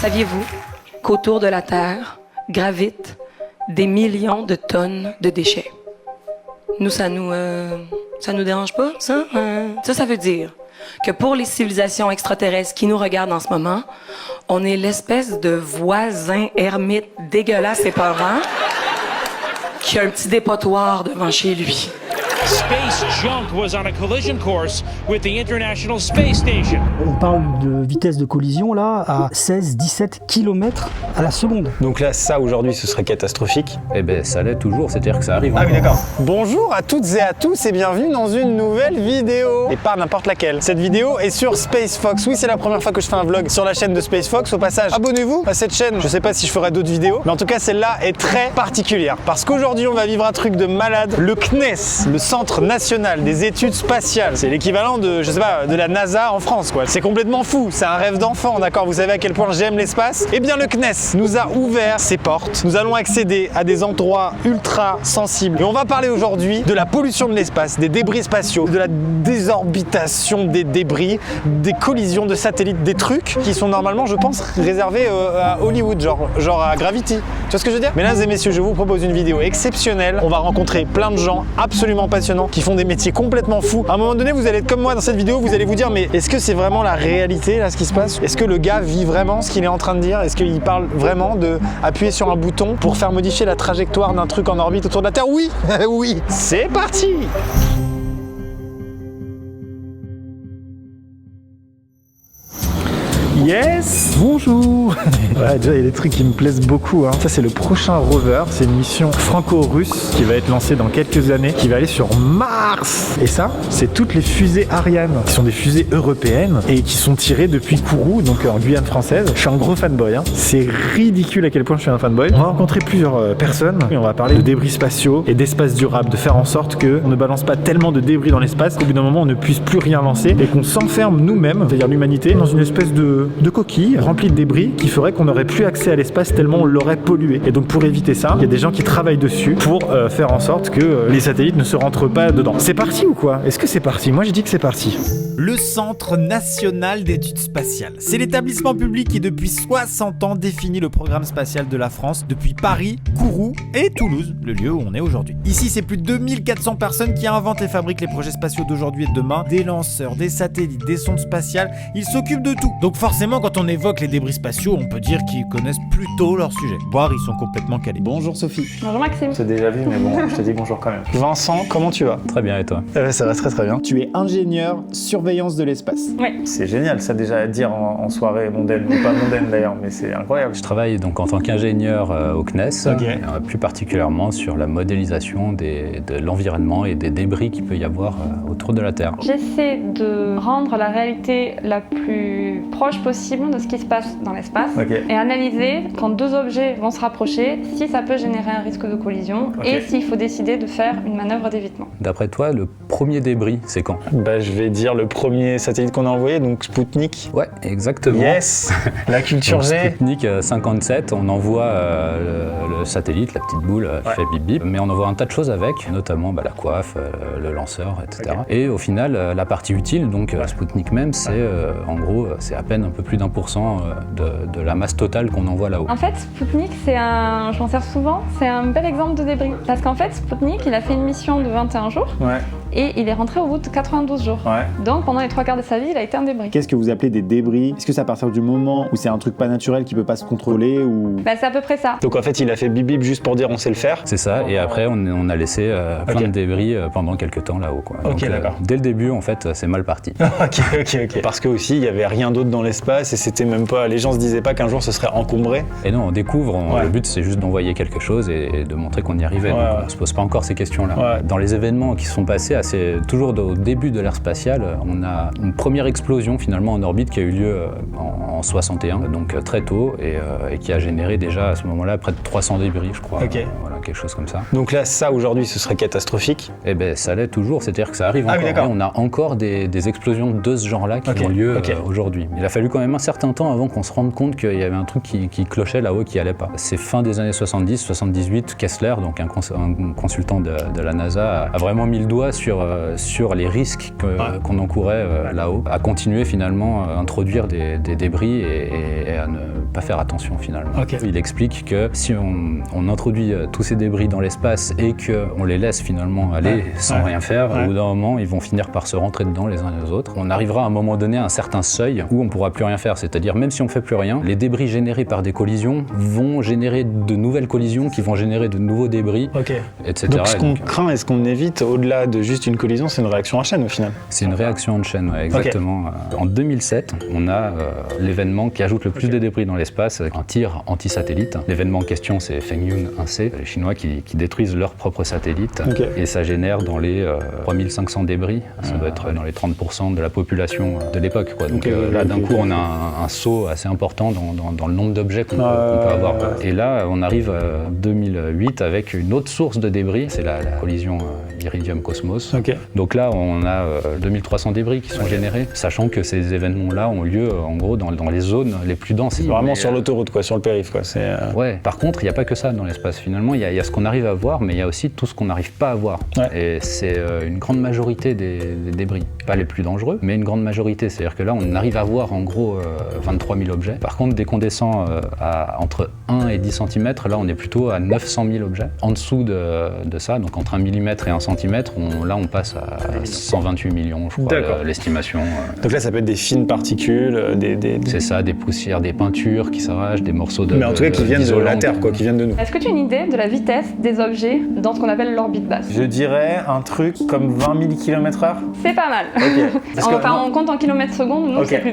Saviez-vous qu'autour de la Terre gravitent des millions de tonnes de déchets? Nous, ça nous dérange pas, ça? Ça veut dire que pour les civilisations extraterrestres qui nous regardent en ce moment, on est l'espèce de voisin ermite dégueulasse et peurant qui a un petit dépotoir devant chez lui. Space junk was on a collision course with the International Space Station. On parle de vitesse de collision là à 16-17 km à la seconde. Donc là, ça aujourd'hui, ce serait catastrophique. Eh ben, ça l'est toujours, c'est-à-dire que ça arrive. Ah oui, d'accord. Bonjour à toutes et à tous et bienvenue dans une nouvelle vidéo. Et pas n'importe laquelle. Cette vidéo est sur Space Fox. Oui, c'est la première fois que je fais un vlog sur la chaîne de Space Fox. Au passage, abonnez-vous à cette chaîne. Je sais pas si je ferai d'autres vidéos, mais en tout cas, celle-là est très particulière. Parce qu'aujourd'hui, on va vivre un truc de malade. Le CNES, le Centre National des Études Spatiales. C'est l'équivalent de, je sais pas, de la NASA en France, quoi. C'est complètement fou. C'est un rêve d'enfant, d'accord? Vous savez à quel point j'aime l'espace? Eh bien, le CNES nous a ouvert ses portes. Nous allons accéder à des endroits ultra sensibles. Et on va parler aujourd'hui de la pollution de l'espace, des débris spatiaux, de la désorbitation des débris, des collisions de satellites, des trucs qui sont normalement, je pense, réservés à Hollywood, genre à Gravity. Tu vois ce que je veux dire? Mesdames et messieurs, je vous propose une vidéo exceptionnelle. On va rencontrer plein de gens absolument passionnants qui font des métiers complètement fous. À un moment donné, vous allez être comme moi dans cette vidéo, vous allez vous dire, mais est-ce que c'est vraiment la réalité là ce qui se passe? Est-ce que le gars vit vraiment ce qu'il est en train de dire? Est-ce qu'il parle vraiment de appuyer sur un bouton pour faire modifier la trajectoire d'un truc en orbite autour de la Terre? Oui, oui, c'est parti. Yes, bonjour. Ouais, déjà il y a des trucs qui me plaisent beaucoup, hein. Ça c'est le prochain rover, c'est une mission franco-russe qui va être lancée dans quelques années, qui va aller sur Mars. Et ça, c'est toutes les fusées Ariane, qui sont des fusées européennes et qui sont tirées depuis Kourou, donc en Guyane française. Je suis un gros fanboy, hein. C'est ridicule à quel point je suis un fanboy. On va rencontrer plusieurs personnes et on va parler de débris spatiaux et d'espace durable, de faire en sorte qu'on ne balance pas tellement de débris dans l'espace qu'au bout d'un moment on ne puisse plus rien lancer et qu'on s'enferme nous-mêmes, c'est-à-dire l'humanité, dans une espèce de coquilles remplies de débris qui ferait qu'on n'aurait plus accès à l'espace tellement on l'aurait pollué. Et donc pour éviter ça, il y a des gens qui travaillent dessus pour faire en sorte que les satellites ne se rentrent pas dedans. C'est parti ou quoi? Est-ce que c'est parti? Moi je dis que c'est parti. Le Centre National d'Études Spatiales. C'est l'établissement public qui depuis 60 ans définit le programme spatial de la France depuis Paris, Kourou et Toulouse, le lieu où on est aujourd'hui. Ici, c'est plus de 2400 personnes qui inventent et fabriquent les projets spatiaux d'aujourd'hui et de demain, des lanceurs, des satellites, des sondes spatiales, ils s'occupent de tout. Donc forcément, quand on évoque les débris spatiaux, on peut dire qu'ils connaissent plutôt leur sujet, voire ils sont complètement calés. Bonjour Sophie. Bonjour Maxime. Je t'ai déjà vu, mais bon, je te dis bonjour quand même. Vincent, comment tu vas? Très bien, et toi? Ça va très très bien. Tu es ingénieur surveillance de l'espace. Oui. C'est génial ça déjà à dire en soirée mondaine, ou pas mondaine d'ailleurs, mais c'est incroyable. Je travaille donc en tant qu'ingénieur au CNES, plus particulièrement sur la modélisation de l'environnement et des débris qu'il peut y avoir autour de la Terre. J'essaie de rendre la réalité la plus proche possible de ce qui se passe dans l'espace et analyser quand deux objets vont se rapprocher, si ça peut générer un risque de collision et s'il faut décider de faire une manœuvre d'évitement. D'après toi, le premier débris, c'est quand? Je vais dire le premier satellite qu'on a envoyé, donc Spoutnik. Ouais, exactement. Yes. La culture G. Spoutnik 57, on envoie le satellite, la petite boule qui fait bip bip, mais on envoie un tas de choses avec, notamment la coiffe, le lanceur, etc. Et au final, la partie utile, donc Spoutnik même, c'est en gros, c'est à peine un peu plus d'1% de la masse totale qu'on envoie là-haut. En fait, Spoutnik, je m'en sers souvent, c'est un bel exemple de débris. Parce qu'en fait, Spoutnik, il a fait une mission de 21 jours et il est rentré au bout de 92 jours. Donc pendant les 3/4 de sa vie, il a été un débris. Qu'est-ce que vous appelez des débris? Est-ce que c'est à partir du moment où c'est un truc pas naturel qui peut pas se contrôler ou... C'est à peu près ça. Donc en fait, il a fait bip bip juste pour dire on sait le faire. C'est ça, et après on a laissé plein de débris pendant quelques temps là-haut, quoi. Donc, d'accord. Dès le début, en fait, c'est mal parti. ok. Parce que aussi, il y avait rien d'autre dans l'espace et c'était même pas... Les gens se disaient pas qu'un jour ce serait encombré. Et non, on découvre, le but c'est juste d'envoyer quelque chose et de montrer qu'on y arrivait. Donc on se pose pas encore ces questions-là. Dans les événements qui se sont passés, toujours au début de l'ère spatiale, on a une première explosion finalement en orbite qui a eu lieu en 61, donc très tôt, et qui a généré déjà à ce moment-là près de 300 débris, je crois. Voilà, quelque chose comme ça. Donc là, ça aujourd'hui, ce serait catastrophique? Eh ben, ça l'est toujours, c'est-à-dire que ça arrive encore. Et on a encore des explosions de ce genre-là qui ont lieu aujourd'hui. Il a fallu quand même un certain temps avant qu'on se rende compte qu'il y avait un truc qui clochait là-haut, qui allait pas. C'est fin des années 70, 78, Kessler, donc un consultant de la NASA, a vraiment mis le doigt sur les risques qu'on encourait là-haut, a continué finalement à introduire des débris et à ne pas faire attention finalement. Ok. Il explique que si on introduit tous ces débris dans l'espace et qu'on les laisse finalement aller sans rien faire, au bout d'un moment, ils vont finir par se rentrer dedans les uns les autres. On arrivera à un moment donné à un certain seuil où on pourra plus rien faire, c'est-à-dire même si on fait plus rien, les débris générés par des collisions vont générer de nouvelles collisions qui vont générer de nouveaux débris, etc. Donc ce qu'on craint et ce qu'on évite au-delà de juste une collision, c'est une réaction en chaîne au final. C'est une réaction en chaîne, exactement. En 2007, on a l'événement qui ajoute le plus de débris dans l'espace, un tir anti-satellite. L'événement en question, c'est Fengyun 1C, les Chinois qui détruisent leur propre satellite. Et ça génère dans les 3500 débris, ça doit être dans les 30% de la population de l'époque. Donc là, d'un coup, on a un saut assez important dans le nombre d'objets qu'on peut avoir. Et là, on arrive à 2008 avec une autre source de débris, c'est la collision Iridium-Cosmos. Donc là, on a 2300 débris qui sont générés, sachant que ces événements-là ont lieu en gros dans les zones les plus denses. C'est vraiment sur l'autoroute, quoi, sur le périph'. Ouais, par contre, il n'y a pas que ça dans l'espace. Finalement, il y a ce qu'on arrive à voir, mais il y a aussi tout ce qu'on n'arrive pas à voir. Et c'est une grande majorité des débris. Pas les plus dangereux, mais une grande majorité. C'est-à-dire que là, on arrive à voir en gros 23 000 objets. Par contre, dès qu'on descend à entre 1 et 10 cm, là, on est plutôt à 900 000 objets. En dessous de ça, donc entre 1 mm et 1 cm, là, on passe à 128 millions, je crois, l'estimation. Donc là, ça peut être des fines particules, C'est ça, des poussières, des peintures qui s'arrachent, des morceaux de... Mais en tout cas, qui viennent de la Terre, quoi, qui viennent de nous. Est-ce que tu as une idée de la vitesse des objets dans ce qu'on appelle l'orbite basse? Je dirais un truc comme 20 000 km/h. C'est pas mal. On compte en kilomètres secondes, nous, le chiffre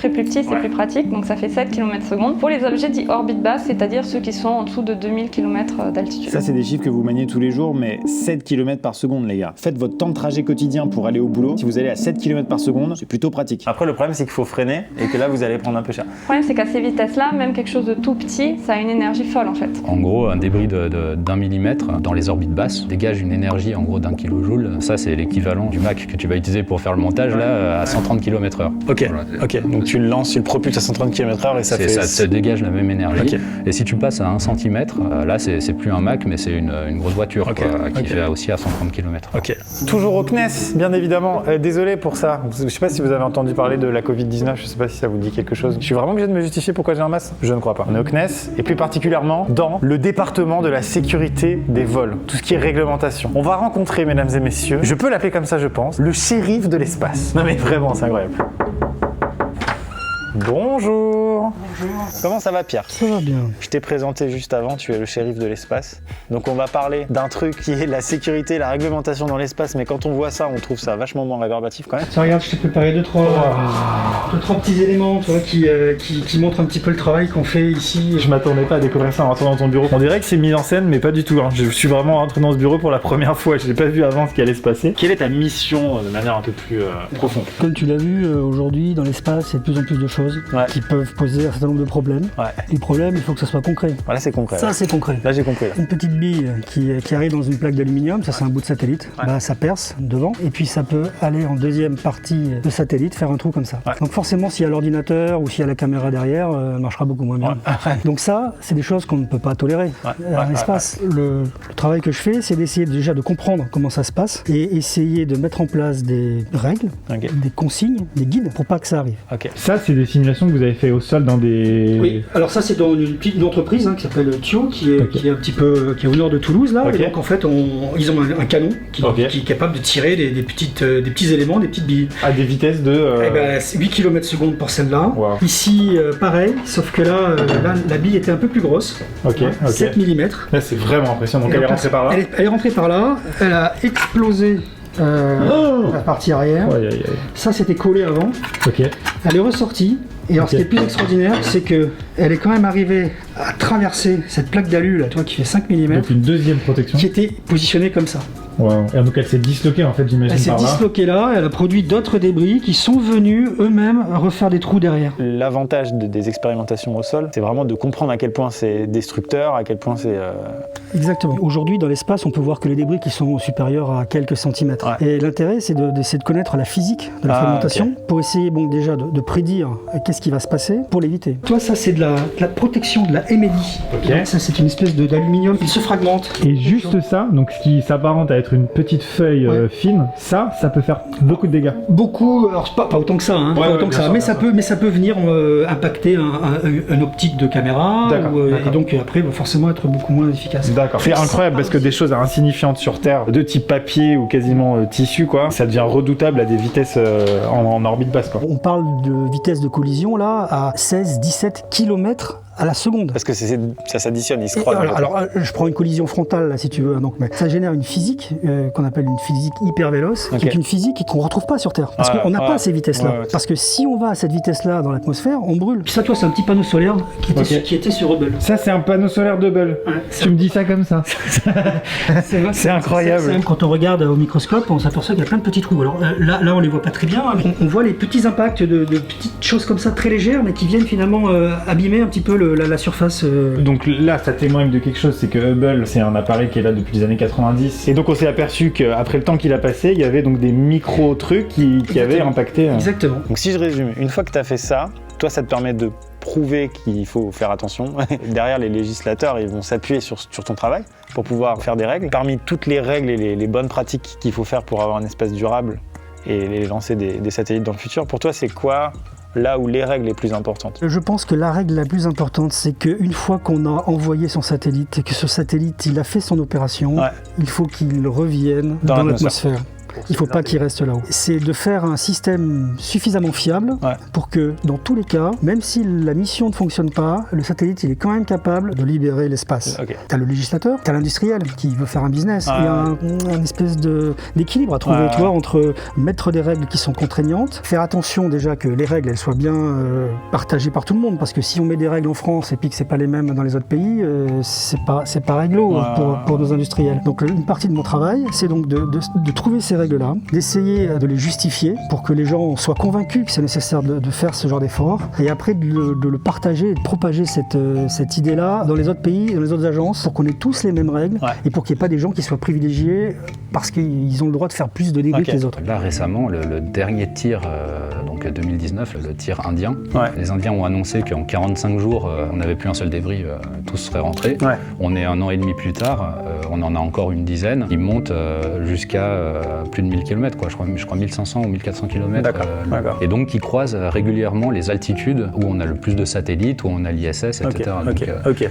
est plus petit, c'est plus pratique, donc ça fait 7 km/s. Pour les objets dits orbite basse, c'est-à-dire ceux qui sont en dessous de 2000 km d'altitude. Ça, c'est des chiffres que vous maniez tous les jours, mais 7 km/s, les gars. Faites votre temps de trajet quotidien pour aller au boulot. Si vous allez à 7 km/s, c'est plutôt pratique. Après, le problème, c'est qu'il faut freiner et que là, vous allez prendre un peu cher. Le problème, c'est qu'à ces vitesses-là, même quelque chose de tout petit, ça a une énergie folle, en fait. En gros, un débris d'1 millimètre dans les orbites basses dégage une énergie en gros d'1 kJ. Ça, c'est l'équivalent du Mac que tu vas utiliser pour faire le montage là à 130 km/h. Ok. Donc tu le lances, tu le propulses à 130 km/h et ça dégage la même énergie. Et si tu passes à 1 cm, là, c'est plus un Mac, mais c'est une grosse voiture qui fait aussi à 130 km/h. Toujours au CNES, bien évidemment. Désolé pour ça. Je sais pas si vous avez entendu parler de la Covid-19, je sais pas si ça vous dit quelque chose. Je suis vraiment obligé de me justifier pourquoi j'ai un masque? Je ne crois pas. On est au CNES, et plus particulièrement dans le département de la sécurité des vols, tout ce qui est réglementation. On va rencontrer, mesdames et messieurs, je peux l'appeler comme ça je pense, le shérif de l'espace. Non mais vraiment, c'est incroyable. Bonjour. Comment ça va, Pierre? Ça va bien. Je t'ai présenté juste avant, tu es le shérif de l'espace. Donc on va parler d'un truc qui est la sécurité, la réglementation dans l'espace, mais quand on voit ça, on trouve ça vachement moins rébarbatif quand même. Tiens, regarde, je t'ai préparé deux, trois petits éléments qui montrent un petit peu le travail qu'on fait ici. Je m'attendais pas à découvrir ça en rentrant dans ton bureau. On dirait que c'est mis en scène, mais pas du tout. Je suis vraiment rentré dans ce bureau pour la première fois. Je n'ai pas vu avant ce qui allait se passer. Quelle est ta mission de manière un peu plus profonde? Comme tu l'as vu, aujourd'hui, dans l'espace, il y a de plus en plus de choses qui peuvent poser un certain nombre de problèmes. Les problèmes, il faut que ça soit concret. Voilà, c'est concret. Ça, c'est concret. Là, j'ai compris. Une petite bille qui arrive dans une plaque d'aluminium, ça c'est un bout de satellite, ça perce devant, et puis ça peut aller en deuxième partie de satellite, faire un trou comme ça. Donc forcément, s'il y a l'ordinateur ou s'il y a la caméra derrière, marchera beaucoup moins bien. Donc ça, c'est des choses qu'on ne peut pas tolérer dans l'espace. Le travail que je fais, c'est d'essayer déjà de comprendre comment ça se passe et essayer de mettre en place des règles, des consignes, des guides pour pas que ça arrive. Ça, c'est des simulations que vous avez fait au sol dans des... Oui, alors ça c'est dans une entreprise qui s'appelle Thio, qui est un petit peu qui est au nord de Toulouse là. Et donc en fait ils ont un canon qui est capable de tirer des petits éléments, des petites billes. À des vitesses de... 8 km/s pour celle-là. Wow. Ici pareil, sauf que là la bille était un peu plus grosse. 7 mm. Là c'est vraiment impressionnant. Donc elle est rentrée par là. Elle est rentrée par là, elle a explosé la partie arrière. Ça c'était collé avant. Elle est ressortie. Et alors ce qui est plus extraordinaire, c'est qu'elle est quand même arrivée à traverser cette plaque d'alu là, qui fait 5 mm. Donc une deuxième protection. Qui était positionnée comme ça. Wow. Et donc elle s'est disloquée en fait, j'imagine. Elle s'est disloquée là, elle a produit d'autres débris qui sont venus eux-mêmes refaire des trous derrière. L'avantage des expérimentations au sol, c'est vraiment de comprendre à quel point c'est destructeur, à quel point c'est... Exactement. Aujourd'hui, dans l'espace, on peut voir que les débris qui sont supérieurs à quelques centimètres. Et l'intérêt, c'est d'essayer de connaître la physique de la fragmentation pour essayer déjà de prédire qu'est-ce qui va se passer pour l'éviter. Toi, ça, c'est de la protection de la MLI. Ça, c'est une espèce d'aluminium qui se fragmente. Et juste ça, donc ce qui s'apparente à être être une petite feuille fine, ça peut faire beaucoup de dégâts. Beaucoup, alors pas autant que ça, hein, pas autant que ça, mais ça peut venir impacter un optique de caméra, et donc après va forcément être beaucoup moins efficace. D'accord. C'est incroyable parce que des choses insignifiantes sur Terre, de type papier ou quasiment tissu, quoi, ça devient redoutable à des vitesses en orbite basse, quoi. On parle de vitesse de collision là à 16-17 km à la seconde. Parce que ça s'additionne, ils se croisent. Alors, je prends une collision frontale là si tu veux, donc, mais ça génère une physique qu'on appelle une physique hyper véloce, qui est une physique qu'on ne retrouve pas sur Terre. Parce qu'on n'a pas ces vitesses-là. Parce que si on va à cette vitesse-là dans l'atmosphère, on brûle. Puis ça, tu vois, c'est un petit panneau solaire qui était sur Hubble. Ça, c'est un panneau solaire de Hubble. Tu me dis ça comme ça. C'est incroyable. Quand on regarde au microscope, on s'aperçoit qu'il y a plein de petits trous. Alors là, on les voit pas très bien, mais on voit les petits impacts de petites choses comme ça très légères, mais qui viennent finalement abîmer un petit peu la surface. Donc là, ça témoigne de quelque chose, c'est que Hubble, c'est un appareil qui est là depuis les années 90. Et donc on s'est aperçu qu'après le temps qu'il a passé, il y avait donc des micro-trucs qui avaient impacté. Exactement. Donc si je résume, une fois que tu as fait ça, toi ça te permet de prouver qu'il faut faire attention. Derrière, les législateurs, ils vont s'appuyer sur ton travail pour pouvoir faire des règles. Parmi toutes les règles et les bonnes pratiques qu'il faut faire pour avoir un espace durable et les lancer des satellites dans le futur, pour toi c'est quoi là où les règles les plus importantes? Je pense que la règle la plus importante, c'est qu'une fois qu'on a envoyé son satellite et que ce satellite il a fait son opération, il faut qu'il revienne dans l'atmosphère. Il ne faut pas qu'il reste là-haut. C'est de faire un système suffisamment fiable pour que, dans tous les cas, même si la mission ne fonctionne pas, le satellite il est quand même capable de libérer l'espace. Tu as le législateur, tu as l'industriel qui veut faire un business. Il y a un espèce d'équilibre à trouver entre mettre des règles qui sont contraignantes, faire attention déjà que les règles elles soient bien partagées par tout le monde, parce que si on met des règles en France et puis que c'est pas les mêmes dans les autres pays, c'est pas réglo pour nos industriels. Donc une partie de mon travail, c'est donc de trouver ces règles là, d'essayer de les justifier pour que les gens soient convaincus que c'est nécessaire de faire ce genre d'effort, et après de le partager et de propager cette idée-là dans les autres pays, dans les autres agences, pour qu'on ait tous les mêmes règles et pour qu'il n'y ait pas des gens qui soient privilégiés parce qu'ils ont le droit de faire plus de dégâts que les autres. Là récemment, le dernier tir, donc 2019, le tir indien, les Indiens ont annoncé qu'en 45 jours, on n'avait plus un seul débris, tous seraient rentrés. On est 1 an et demi plus tard, on en a encore une dizaine. Ils montent jusqu'à plus de 1000 km, quoi. Je crois 1500 ou 1400 km. Et donc ils croisent régulièrement les altitudes où on a le plus de satellites, où on a l'ISS, etc.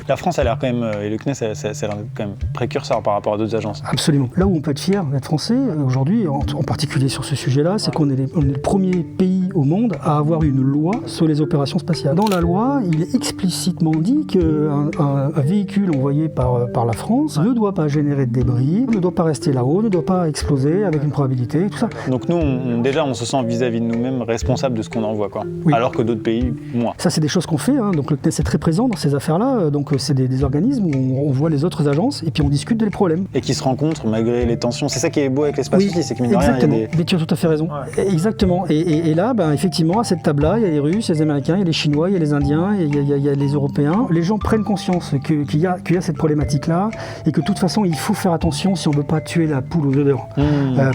La France a l'air quand même, et le CNES a l'air quand même précurseur par rapport à d'autres agences. Absolument. Là où on peut être fier d'être français aujourd'hui, en particulier sur ce sujet-là, c'est qu'on est le premier pays au monde à avoir une loi sur les opérations spatiales. Dans la loi, il est explicitement dit qu'un véhicule envoyé par la France ne doit pas générer de débris, ne doit pas rester là-haut, ne doit pas exploser avec une probabilité, tout ça. Donc nous, on se sent vis-à-vis de nous-mêmes responsables de ce qu'on envoie, quoi. Alors que d'autres pays, moins. Ça, c'est des choses qu'on fait, hein. Donc le CNES est très présent dans ces affaires-là. Donc c'est des organismes où on voit les autres agences et puis on discute des problèmes. Et qui se rencontrent malgré les tensions. C'est ça qui est beau avec l'espace aussi, c'est que mine de rien, il y a des... Mais tu as tout à fait raison. Exactement. Et là, effectivement, à cette table-là, il y a les Russes, il y a les Américains, il y a les Chinois, il y a les Indiens, il y a les Européens. Les gens prennent conscience qu'il y a cette problématique-là et que de toute façon, il faut faire attention si on ne veut pas tuer la poule aux œufs d'or.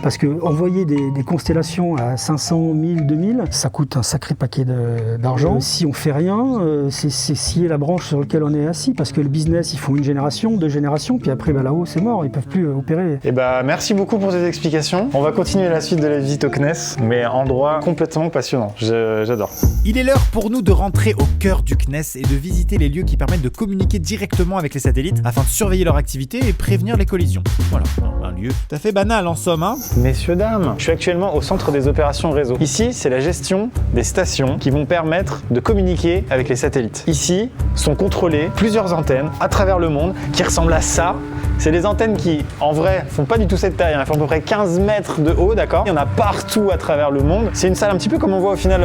Parce que envoyer des constellations à 500, 1000, 2000, ça coûte un sacré paquet d'argent. Si on fait rien, c'est scier la branche sur laquelle on est assis, parce que le business, il faut 1 génération, 2 générations, puis après là-haut c'est mort, ils peuvent plus opérer. Et merci beaucoup pour tes explications. On va continuer la suite de la visite au CNES, mais endroit complètement passionnant. J'adore. Il est l'heure pour nous de rentrer au cœur du CNES et de visiter les lieux qui permettent de communiquer directement avec les satellites afin de surveiller leur activité et prévenir les collisions. Voilà, un lieu tout à fait banal en somme, hein. Messieurs, dames, je suis actuellement au centre des opérations réseau. Ici, c'est la gestion des stations qui vont permettre de communiquer avec les satellites. Ici sont contrôlées plusieurs antennes à travers le monde qui ressemblent à ça. C'est des antennes qui, en vrai, font pas du tout cette taille, hein. Elles font à peu près 15 mètres de haut, d'accord? Il y en a partout à travers le monde. C'est une salle un petit peu comme on voit au final,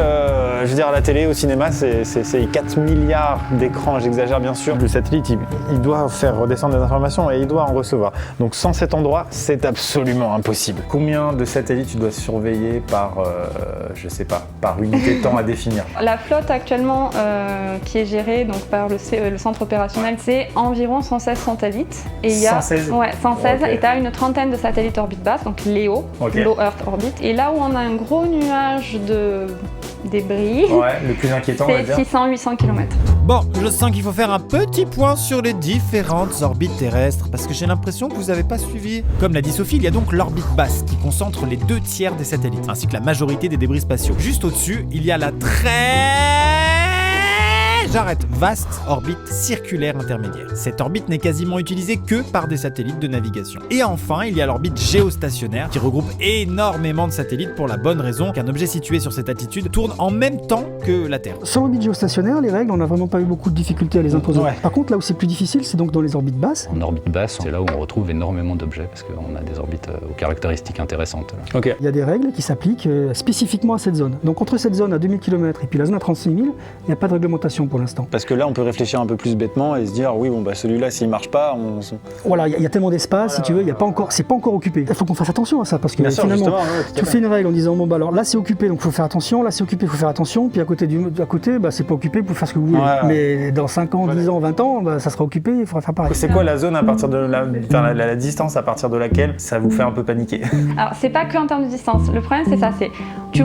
je veux dire, à la télé, au cinéma, c'est 4 milliards d'écrans, j'exagère bien sûr. Le satellite, il doit faire redescendre des informations et il doit en recevoir. Donc sans cet endroit, c'est absolument impossible. Combien de satellites tu dois surveiller par, je sais pas, par unité de temps à définir? La flotte actuellement qui est gérée donc, par le centre opérationnel, c'est environ 116 satellites. Et il y a 116 Ouais, 116. Okay. Et tu as une trentaine de satellites orbite basse, donc LEO, Low Earth Orbit. Et là où on a un gros nuage de débris, le plus inquiétant, c'est 600-800 km. Bon, je sens qu'il faut faire un petit point sur les différentes orbites terrestres, parce que j'ai l'impression que vous n'avez pas suivi. Comme l'a dit Sophie, il y a donc l'orbite basse, qui concentre les 2/3 des satellites, ainsi que la majorité des débris spatiaux. Juste au-dessus, il y a la vaste orbite circulaire intermédiaire. Cette orbite n'est quasiment utilisée que par des satellites de navigation. Et enfin, il y a l'orbite géostationnaire qui regroupe énormément de satellites pour la bonne raison qu'un objet situé sur cette altitude tourne en même temps que la Terre. Sur l'orbite géostationnaire, les règles, on n'a vraiment pas eu beaucoup de difficultés à les imposer. Ouais. Par contre, là où c'est plus difficile, c'est donc dans les orbites basses. En orbite basse, c'est là où on retrouve énormément d'objets parce qu'on a des orbites aux caractéristiques intéressantes. Ok. Il y a des règles qui s'appliquent spécifiquement à cette zone. Donc entre cette zone à 2000 km et puis la zone à 36 000, il n'y a pas de réglementation pour l'instant. Parce que là, on peut réfléchir un peu plus bêtement et se dire, oui, bon, bah celui-là, s'il marche pas, Voilà, il y a tellement d'espace, si tu veux, c'est pas encore occupé. Il faut qu'on fasse attention à ça, parce que finalement, tu fais une règle en disant, bon, bah alors là, c'est occupé, donc il faut faire attention, là, c'est occupé, il faut faire attention, puis à côté, bah, c'est pas occupé, vous pouvez faire ce que vous voulez. Ouais. Mais dans 5 ans, 10 ans, 20 ans, bah, ça sera occupé, il faudra faire pareil. C'est quoi la zone à partir de la distance à partir de laquelle ça vous fait un peu paniquer? Alors, c'est pas que en termes de distance. Le problème, c'est ça,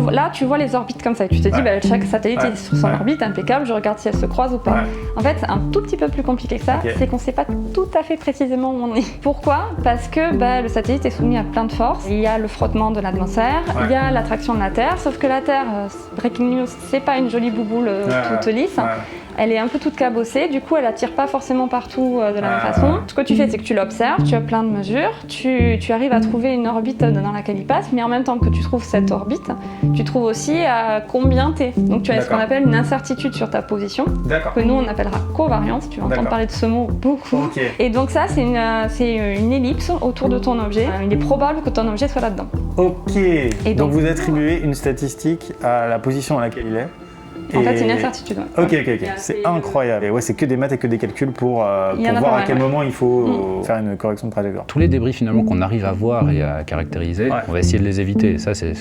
là, tu vois les orbites comme ça, et tu te dis, bah, chaque satellite est sur son orbite, impeccable, je regarde si elles se croisent ou pas. Ouais. En fait, c'est un tout petit peu plus compliqué que ça, c'est qu'on sait pas tout à fait précisément où on est. Pourquoi? Parce que le satellite est soumis à plein de forces. Il y a le frottement de l'atmosphère, il y a l'attraction de la Terre, sauf que la Terre, breaking news, c'est pas une jolie bouboule toute lisse. Elle est un peu toute cabossée, du coup elle attire pas forcément partout de la même façon. Ce que tu fais, c'est que tu l'observes, tu as plein de mesures, tu arrives à trouver une orbite dans laquelle il passe, mais en même temps que tu trouves cette orbite, tu trouves aussi à combien t'es. Donc tu as ce qu'on appelle une incertitude sur ta position, que nous on appellera covariance, tu vas entendre parler de ce mot beaucoup. Et donc ça c'est une ellipse autour de ton objet, il est probable que ton objet soit là-dedans. Ok, et donc vous attribuez une statistique à la position à laquelle il est. En fait, c'est une incertitude. Ouais. Ok. C'est incroyable. Et ouais, c'est que des maths et que des calculs pour voir à quel moment il faut faire une correction de trajectoire. Tous les débris finalement qu'on arrive à voir et à caractériser, on va essayer de les éviter. Ça, c'est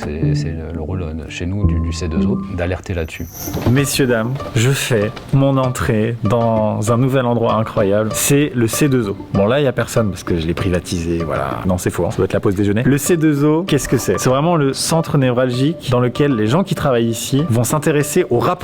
le rôle chez nous du C2O, d'alerter là-dessus. Messieurs, dames, je fais mon entrée dans un nouvel endroit incroyable. C'est le C2O. Bon, là, il n'y a personne parce que je l'ai privatisé. Voilà. Non, c'est faux. Ça doit être la pause déjeuner. Le C2O, qu'est-ce que c'est? C'est vraiment le centre névralgique dans lequel les gens qui travaillent ici vont s'intéresser au rapprochement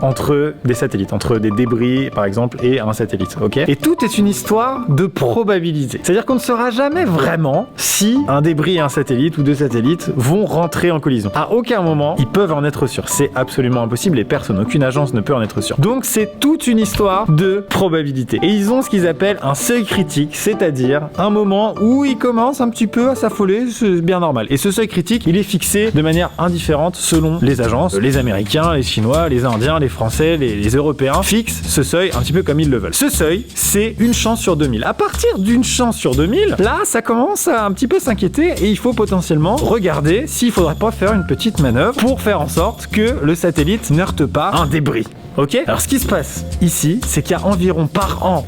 entre des satellites, entre des débris par exemple et un satellite, ok? Et tout est une histoire de probabilité. C'est-à-dire qu'on ne saura jamais vraiment si un débris et un satellite ou deux satellites vont rentrer en collision. À aucun moment, ils peuvent en être sûrs. C'est absolument impossible et personne, aucune agence ne peut en être sûre. Donc c'est toute une histoire de probabilité. Et ils ont ce qu'ils appellent un seuil critique, c'est-à-dire un moment où ils commencent un petit peu à s'affoler, c'est bien normal. Et ce seuil critique, il est fixé de manière indifférente selon les agences, les Américains, les Chinois, les Indiens, les Français, les Européens fixent ce seuil un petit peu comme ils le veulent. Ce seuil, c'est une chance sur 2000. À partir d'une chance sur 2000, là, ça commence à un petit peu s'inquiéter et il faut potentiellement regarder s'il faudrait pas faire une petite manœuvre pour faire en sorte que le satellite n'heurte pas un débris. Ok? Alors ce qui se passe ici, c'est qu'il y a environ par an,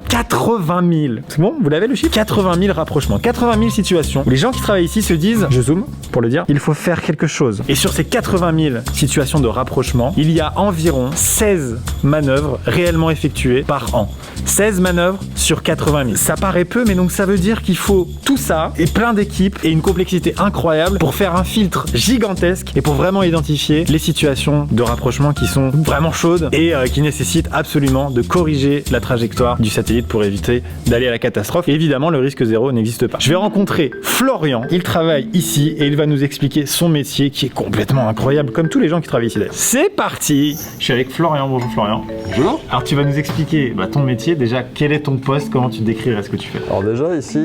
80 000. C'est bon? Vous l'avez le chiffre? 80 000 rapprochements, 80 000 situations où les gens qui travaillent ici se disent, je zoome pour le dire, il faut faire quelque chose. Et sur ces 80 000 situations de rapprochement, il y a environ 16 manœuvres réellement effectuées par an. 16 manœuvres sur 80 000. Ça paraît peu, mais donc ça veut dire qu'il faut tout ça et plein d'équipes et une complexité incroyable pour faire un filtre gigantesque et pour vraiment identifier les situations de rapprochement qui sont vraiment chaudes et qui nécessite absolument de corriger la trajectoire du satellite pour éviter d'aller à la catastrophe. Et évidemment, le risque zéro n'existe pas. Je vais rencontrer Florian, il travaille ici et il va nous expliquer son métier qui est complètement incroyable, comme tous les gens qui travaillent ici d'ailleurs. C'est parti! Je suis avec Florian. Bonjour Florian. Bonjour. Alors tu vas nous expliquer ton métier. Déjà, quel est ton poste? Comment tu décrirais ce que tu fais? Alors déjà ici,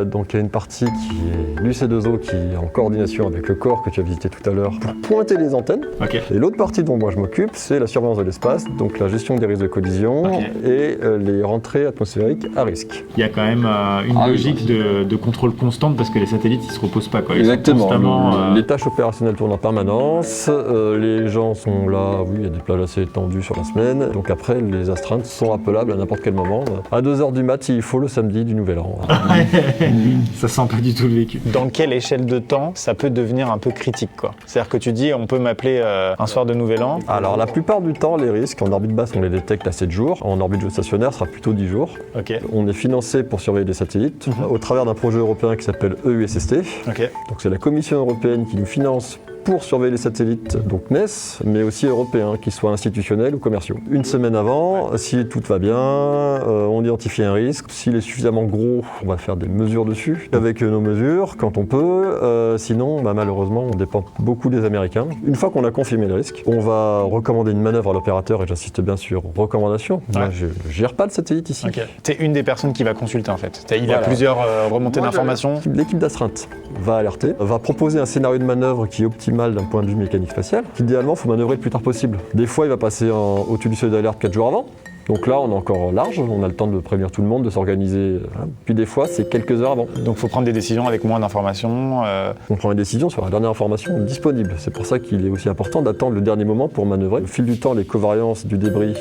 donc il y a une partie qui est l'UC2O qui est en coordination avec le corps que tu as visité tout à l'heure pour pointer les antennes. Okay. Et l'autre partie dont moi je m'occupe, c'est la surveillance de l'espace, donc la gestion des risques de collision et les rentrées atmosphériques à risque. Il y a quand même une logique de contrôle constante parce que les satellites ils se reposent pas quoi. Ils Exactement. sont constamment, les tâches opérationnelles tournent en permanence, les gens sont là, oui il y a des plages assez étendues sur la semaine, donc après les astreintes sont appelables à n'importe quel moment. À 2h du mat il faut le samedi du Nouvel An. Ça sent pas du tout le vécu. Dans quelle échelle de temps ça peut devenir un peu critique quoi? C'est-à-dire que tu dis on peut m'appeler un soir de Nouvel An? Alors la plupart du temps les risques en orbite basse on les détecte à 7 jours, en orbite géostationnaire ce sera plutôt 10 jours. Okay. On est financé pour surveiller des satellites au travers d'un projet européen qui s'appelle EUSST. Okay. Donc c'est la Commission européenne qui nous finance pour surveiller les satellites, donc NES, mais aussi européens, qu'ils soient institutionnels ou commerciaux. Une semaine avant, si tout va bien, on identifie un risque. S'il est suffisamment gros, on va faire des mesures dessus, avec nos mesures, quand on peut. Sinon, malheureusement, on dépend beaucoup des Américains. Une fois qu'on a confirmé le risque, on va recommander une manœuvre à l'opérateur, et j'insiste bien sur recommandation. Moi, je ne gère pas le satellite ici. Okay. Tu es une des personnes qui va consulter en fait. Il y a plusieurs remontées d'informations. L'équipe d'astreinte va alerter, va proposer un scénario de manœuvre qui est optimal d'un point de vue mécanique spatial. Idéalement, il faut manœuvrer le plus tard possible. Des fois, il va passer au-dessus du seuil d'alerte 4 jours avant. Donc là, on est encore large, on a le temps de prévenir tout le monde, de s'organiser. Puis des fois, c'est quelques heures avant. Donc il faut prendre des décisions avec moins d'informations. On prend les décisions sur la dernière information disponible. C'est pour ça qu'il est aussi important d'attendre le dernier moment pour manœuvrer. Au fil du temps, les covariances du débris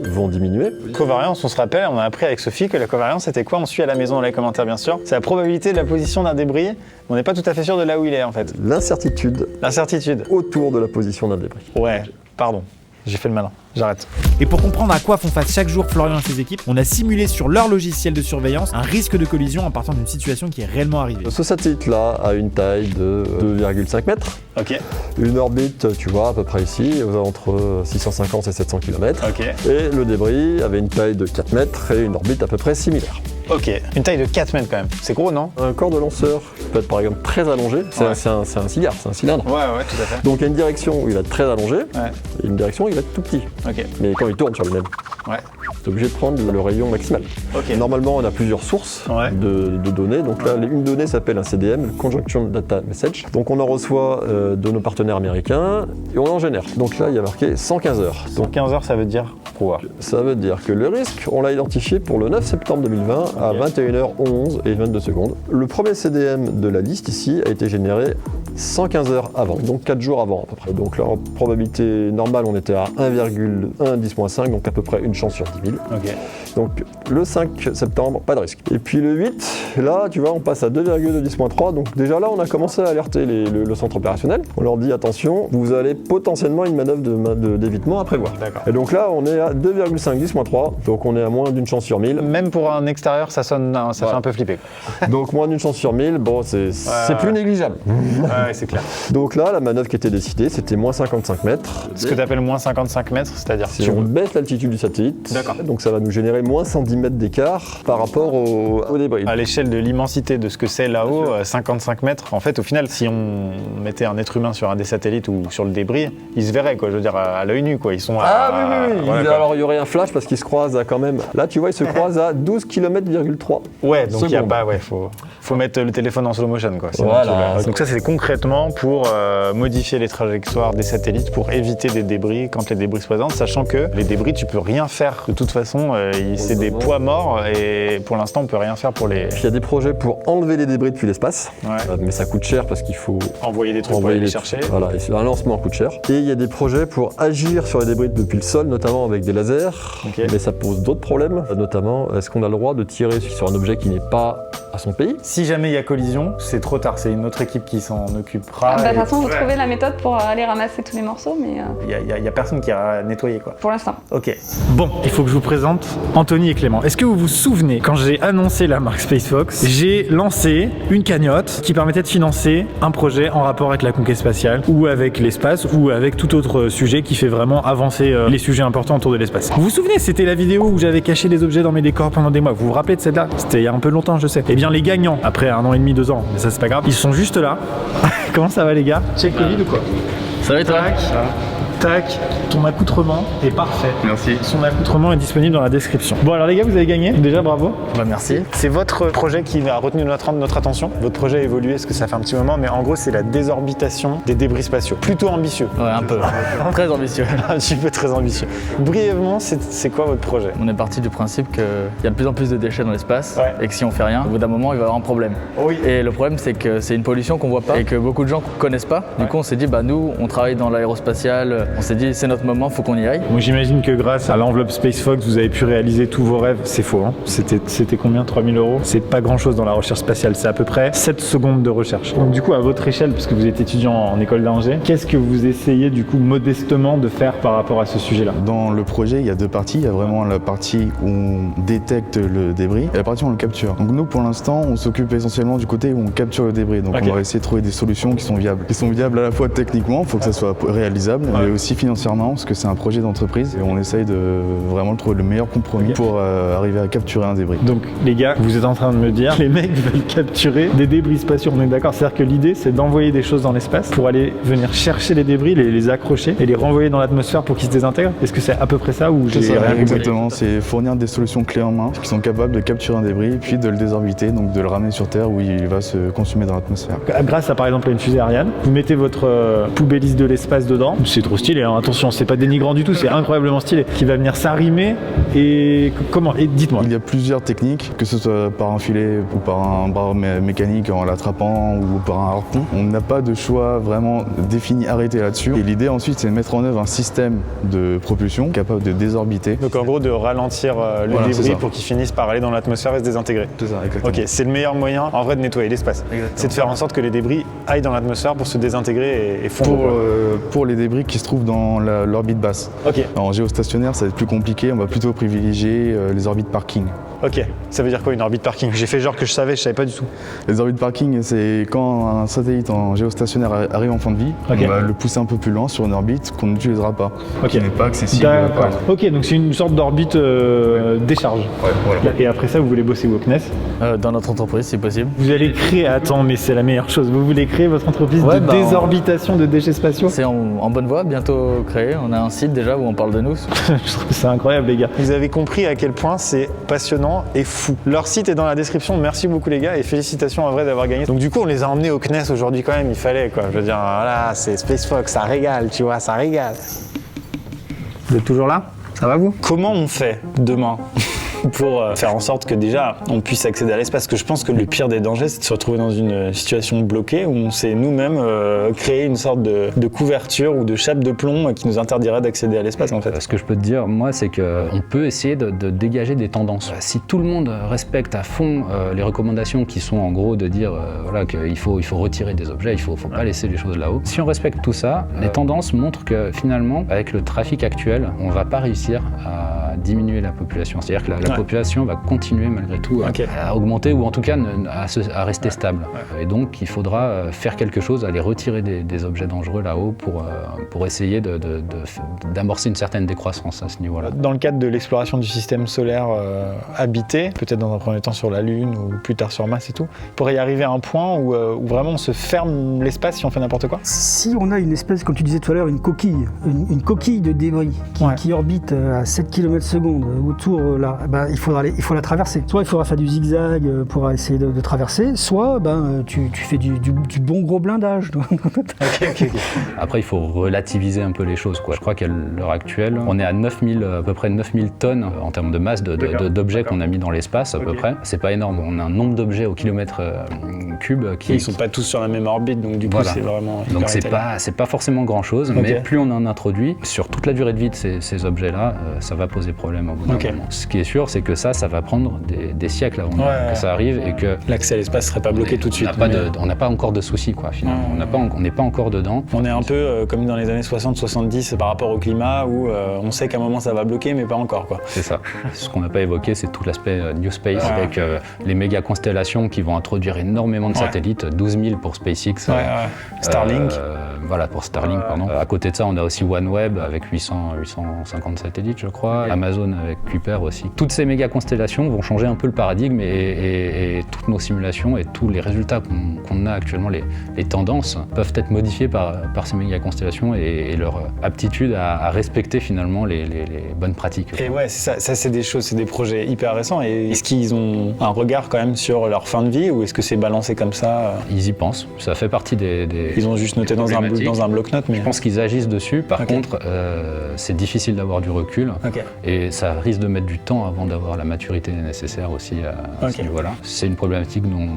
vont diminuer. Covariance, on se rappelle, on a appris avec Sophie que la covariance, c'était quoi? On suit à la maison dans les commentaires, bien sûr. C'est la probabilité de la position d'un débris. On n'est pas tout à fait sûr de là où il est, en fait. L'incertitude. L'incertitude. Autour de la position d'un débris. Ouais, pardon. J'ai fait le malin, j'arrête. Et pour comprendre à quoi font face chaque jour Florian et ses équipes, on a simulé sur leur logiciel de surveillance un risque de collision en partant d'une situation qui est réellement arrivée. Ce satellite-là a une taille de 2,5 mètres. Ok. Une orbite, tu vois, à peu près ici, entre 650 et 700 km. Ok. Et le débris avait une taille de 4 mètres et une orbite à peu près similaire. Ok, une taille de 4 mètres quand même. C'est gros, non? Un corps de lanceur peut être par exemple très allongé. C'est un cigare, c'est un cylindre. Ouais, tout à fait. Donc il y a une direction où il va être très allongé et une direction où il va être tout petit. Ok. Mais quand il tourne sur lui-même, c'est obligé de prendre le rayon maximal. Ok. Normalement, on a plusieurs sources de données. Donc là, une donnée s'appelle un CDM, le Conjunction Data Message. Donc on en reçoit de nos partenaires américains et on en génère. Donc là, il y a marqué 115 heures. 115 heures, ça veut dire quoi? Ça veut dire que le risque, on l'a identifié pour le 9 septembre 2020 à 21h11 et 22 secondes. Le premier CDM de la liste ici a été généré 115 heures avant, donc 4 jours avant à peu près. Donc là, en probabilité normale, on était à 1,1 10-5, donc à peu près une chance sur 10 000. Ok. Donc le 5 septembre, pas de risque. Et puis le 8, là, tu vois, on passe à 2,2 10-3. Donc déjà là, on a commencé à alerter le centre opérationnel. On leur dit, attention, vous avez potentiellement une manœuvre d'évitement à prévoir. D'accord. Et donc là, on est à 2,5 10-3, donc on est à moins d'une chance sur 1000. Même pour un extérieur, ça sonne, ça fait un peu flipper. Donc moins d'une chance sur 1000, bon, c'est plus négligeable. Ouais, c'est clair. Donc là, la manœuvre qui était décidée, c'était moins 55 mètres. Ce que tu appelles moins 55 mètres, c'est-à-dire si on baisse l'altitude du satellite, donc ça va nous générer moins 110 mètres d'écart par rapport au débris. À l'échelle de l'immensité de ce que c'est là-haut, 55 mètres, en fait, au final, si on mettait un être humain sur un des satellites ou sur le débris, ils se verraient, quoi. Je veux dire, à l'œil nu, quoi. Ils sont oui. Voilà, alors il y aurait un flash parce qu'ils se croisent à quand même. Là, tu vois, ils se croisent à 12 km,3. Ouais, donc il y a pas, faut mettre le téléphone en slow motion, quoi. Voilà. Donc ça, c'est concrètement pour modifier les trajectoires des satellites pour éviter des débris quand les débris se présentent, sachant que les débris, tu peux rien faire. De toute façon, c'est des poids morts et pour l'instant, on peut rien faire pour les. Il y a des projets pour enlever les débris depuis l'espace, mais ça coûte cher parce qu'il faut envoyer des trucs pour aller les chercher. Voilà, un lancement coûte cher. Et il y a des projets pour agir sur les débris depuis le sol, notamment avec des lasers, mais ça pose d'autres problèmes, notamment est-ce qu'on a le droit de tirer sur un objet qui n'est pas à son pays? Si jamais il y a collision, c'est trop tard, c'est une autre équipe qui s'en occupera. De toute façon, vous trouvez la méthode pour aller ramasser tous les morceaux, mais... Il y a personne qui a nettoyé, quoi. Pour l'instant. Ok. Bon, il faut que je vous présente Anthony et Clément. Est-ce que vous vous souvenez, quand j'ai annoncé la marque SpaceFox, j'ai lancé une cagnotte qui permettait de financer un projet en rapport avec la conquête spatiale, ou avec l'espace, ou avec tout autre sujet qui fait vraiment avancer les sujets importants autour de l'espace. Vous vous souvenez, c'était la vidéo où j'avais caché des objets dans mes décors pendant des mois. Vous vous rappelez de celle-là? C'était il y a un peu longtemps, je sais. Eh bien, les gagnants, après 1 an et demi, 2 ans, mais ça c'est pas grave, ils sont juste là. Comment ça va les gars? Check Covid ou quoi? Ça va et toi? Tac, ton accoutrement est parfait. Merci. Son accoutrement est disponible dans la description. Bon alors les gars, vous avez gagné, déjà bravo. Bah merci. C'est votre projet qui a retenu notre attention. Votre projet a évolué, parce que ça fait un petit moment, mais en gros c'est la désorbitation des débris spatiaux. Plutôt ambitieux. Ouais, un peu. Très ambitieux. Un petit peu très ambitieux. Brièvement, c'est quoi votre projet? On est parti du principe qu'il y a de plus en plus de déchets dans l'espace et que si on fait rien, au bout d'un moment il va y avoir un problème. Oui. Et le problème c'est que c'est une pollution qu'on voit pas et que beaucoup de gens connaissent pas. Du coup on s'est dit bah nous on travaille dans l'aérospatial, on s'est dit c'est notre moment, faut qu'on y aille. Moi j'imagine que grâce à l'enveloppe SpaceFox, vous avez pu réaliser tous vos rêves. C'est faux, hein. C'était combien, 3000 €? C'est pas grand chose dans la recherche spatiale, c'est à peu près 7 secondes de recherche. Donc du coup, à votre échelle, puisque vous êtes étudiant en école d'ingé, qu'est-ce que vous essayez du coup modestement de faire par rapport à ce sujet-là? Dans le projet, il y a deux parties. Il y a vraiment la partie où on détecte le débris et la partie où on le capture. Donc nous, pour l'instant, on s'occupe essentiellement du côté où on capture le débris. Donc on va essayer de trouver des solutions qui sont viables. Qui sont viables à la fois techniquement, il faut que ça soit réalisable, mais aussi financièrement, parce que c'est un projet d'entreprise et on essaye de vraiment trouver le meilleur compromis pour arriver à capturer un débris. Donc les gars, vous êtes en train de me dire, les mecs veulent capturer des débris spatiaux, on est d'accord? C'est-à-dire que l'idée, c'est d'envoyer des choses dans l'espace pour aller venir chercher les débris, les accrocher et les renvoyer dans l'atmosphère pour qu'ils se désintègrent? Est-ce que c'est à peu près ça ou j'ai rien compris? Exactement, c'est fournir des solutions clés en main qui sont capables de capturer un débris et puis de le désorbiter, donc de le ramener sur Terre où il va se consumer dans l'atmosphère. Grâce à par exemple à une fusée Ariane, vous mettez votre poubelliste de l'espace dedans, c'est trop stylé, hein. Attention, c'est pas dénigrant du tout, c'est incroyablement stylé, qui va venir s'arrimer et comment? Et dites-moi. Il y a plusieurs techniques, que ce soit par un filet ou par un bras mécanique en l'attrapant ou par un harpon. On n'a pas de choix vraiment défini, arrêté là-dessus. Et l'idée ensuite, c'est de mettre en œuvre un système de propulsion capable de désorbiter. Donc en gros, de ralentir le débris pour qu'il finisse par aller dans l'atmosphère et se désintégrer. C'est ça, exactement. Ok, c'est le meilleur moyen en vrai de nettoyer l'espace. C'est de faire en sorte que les débris aillent dans l'atmosphère pour se désintégrer et fondre. Pour les débris qui se trouvent dans l'orbite basse. Ok. En géostationnaire, ça va être plus compliqué, on va plutôt privilégier les orbites parking. Ok, ça veut dire quoi une orbite parking? J'ai fait genre que je savais pas du tout. Les orbites parking, c'est quand un satellite en géostationnaire arrive en fin de vie, on va le pousser un peu plus loin sur une orbite qu'on n'utilisera pas, qui n'est pas accessible. Ok, donc c'est une sorte d'orbite décharge. Ouais, voilà. Et après ça, vous voulez bosser où, CNES? Dans notre entreprise, si possible. Vous allez créer, attends, mais c'est la meilleure chose, vous voulez créer votre entreprise de désorbitation de déchets spatiaux? C'est en bonne voie, bientôt créé. On a un site déjà où on parle de nous. Je trouve ça incroyable, les gars. Vous avez compris à quel point c'est passionnant et fou. Leur site est dans la description. Merci beaucoup les gars et félicitations en vrai d'avoir gagné. Donc du coup on les a emmenés au CNES aujourd'hui quand même, il fallait quoi. Je veux dire voilà, c'est SpaceFox, ça régale, tu vois, ça régale. Vous êtes toujours là? Ça va vous? Comment on fait demain pour faire en sorte que déjà on puisse accéder à l'espace? Parce que je pense que le pire des dangers, c'est de se retrouver dans une situation bloquée où on s'est nous-mêmes créé une sorte de couverture ou de chape de plomb qui nous interdirait d'accéder à l'espace en fait. Ce que je peux te dire, moi, c'est qu'on peut essayer de dégager des tendances. Si tout le monde respecte à fond les recommandations qui sont en gros de dire voilà, qu'il faut retirer des objets, il faut pas laisser les choses là-haut. Si on respecte tout ça, les tendances montrent que finalement, avec le trafic actuel, on va pas réussir à diminuer la population. C'est-à-dire que la population va continuer malgré tout à augmenter ou en tout cas à rester stable. Et donc il faudra faire quelque chose, aller retirer des objets dangereux là-haut pour essayer d'amorcer une certaine décroissance à ce niveau-là. Dans le cadre de l'exploration du système solaire habité, peut-être dans un premier temps sur la Lune ou plus tard sur Mars et tout, pour y arriver à un point où vraiment on se ferme l'espace si on fait n'importe quoi? Si on a une espèce, comme tu disais tout à l'heure, une coquille de débris qui orbite à 7 km/s autour là, il faut la traverser. Soit il faudra faire du zigzag pour essayer de traverser, soit tu fais du bon gros blindage. Après, il faut relativiser un peu les choses, quoi. Je crois qu'à l'heure actuelle, on est à peu près 9000 tonnes en termes de masse d'objets qu'on a mis dans l'espace, à peu près. C'est pas énorme. On a un nombre d'objets au kilomètre cube qui... Ils sont pas tous sur la même orbite, donc du coup, c'est vraiment... Donc c'est pas forcément grand-chose, mais plus on en introduit, sur toute la durée de vie de ces objets-là, ça va poser problème au bout d'un moment. Ce qui est sûr, c'est que ça va prendre des siècles avant que ça arrive et que... L'accès à l'espace serait pas bloqué tout de suite. On n'a pas encore de soucis, quoi, finalement. On n'est pas encore dedans. On est un peu comme dans les années 60-70 par rapport au climat où on sait qu'à un moment ça va bloquer, mais pas encore, quoi. C'est ça. Ce qu'on n'a pas évoqué, c'est tout l'aspect New Space avec les méga constellations qui vont introduire énormément de satellites, 12 000 pour SpaceX. Starlink. Voilà, pour Starlink, pardon. À côté de ça, on a aussi OneWeb avec 850 satellites, je crois. Amazon avec Kuiper aussi. Toutes ces méga constellations vont changer un peu le paradigme et toutes nos simulations et tous les résultats qu'on a actuellement, les tendances, peuvent être modifiées par ces méga constellations et leur aptitude à respecter finalement les bonnes pratiques. Et ouais, c'est ça c'est des choses, c'est des projets hyper récents. Et est-ce qu'ils ont un regard quand même sur leur fin de vie ou est-ce que c'est balancé comme ça? Ils y pensent. Ça fait partie des Ils ont juste noté dans un bloc-notes. Mais... Je pense qu'ils agissent dessus. Par contre, c'est difficile d'avoir du recul et ça risque de mettre du temps avant d'avoir la maturité nécessaire aussi à ce niveau-là. C'est une problématique dont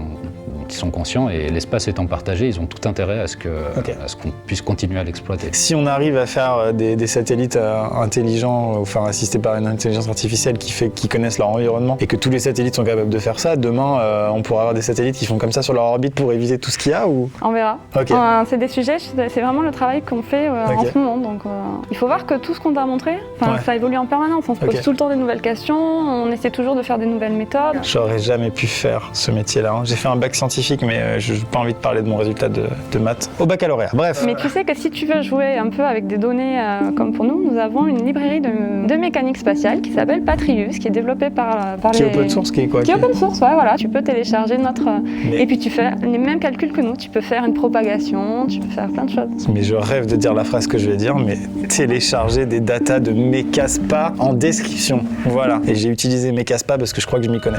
ils sont conscients et l'espace étant partagé, ils ont tout intérêt à ce qu'on puisse continuer à l'exploiter. Si on arrive à faire des satellites intelligents, enfin assistés par une intelligence artificielle qui connaissent leur environnement et que tous les satellites sont capables de faire ça, demain on pourra avoir des satellites qui font comme ça sur leur orbite pour éviter tout ce qu'il y a ou... On verra. Okay. C'est des sujets, c'est vraiment le travail qu'on fait en ce moment. Donc il faut voir que tout ce qu'on t'a montré, ça évolue en permanence. On se pose tout le temps des nouvelles questions, on essaie toujours de faire des nouvelles méthodes. J'aurais jamais pu faire ce métier-là. J'ai fait un bac scientifique, mais je n'ai pas envie de parler de mon résultat de maths au baccalauréat. Bref. Mais tu sais que si tu veux jouer un peu avec des données comme pour nous, nous avons une librairie de mécanique spatiale qui s'appelle Patrius, qui est développée par qui est open source, qui est quoi? Qui est open source, ouais, voilà. Tu peux télécharger notre... Et puis tu fais les mêmes calculs que nous. Tu peux faire une propagation, tu peux faire plein de choses. Mais je rêve de dire la phrase que je vais dire, mais télécharger des datas de Mecaspa en description. Voilà. Et j'ai utilisé Mecaspa parce que je crois que je m'y connais.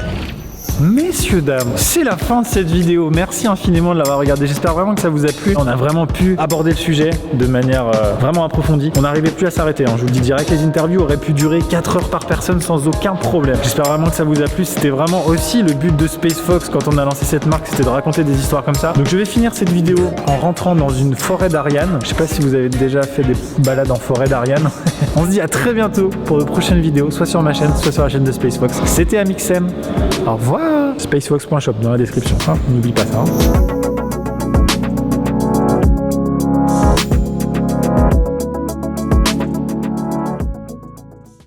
Messieurs, dames, c'est la fin de cette vidéo. Merci infiniment de l'avoir regardé. J'espère vraiment que ça vous a plu. On a vraiment pu aborder le sujet de manière vraiment approfondie. On n'arrivait plus à s'arrêter. Je vous le dis direct, les interviews auraient pu durer 4 heures par personne sans aucun problème. J'espère vraiment que ça vous a plu. C'était vraiment aussi le but de SpaceFox quand on a lancé cette marque, c'était de raconter des histoires comme ça. Donc je vais finir cette vidéo en rentrant dans une forêt d'Ariane. Je sais pas si vous avez déjà fait des balades en forêt d'Ariane. On se dit à très bientôt pour de prochaines vidéos, soit sur ma chaîne, soit sur la chaîne de SpaceFox. C'était Amixem. Au revoir. SpaceFox.shop dans la description. N'oublie pas ça.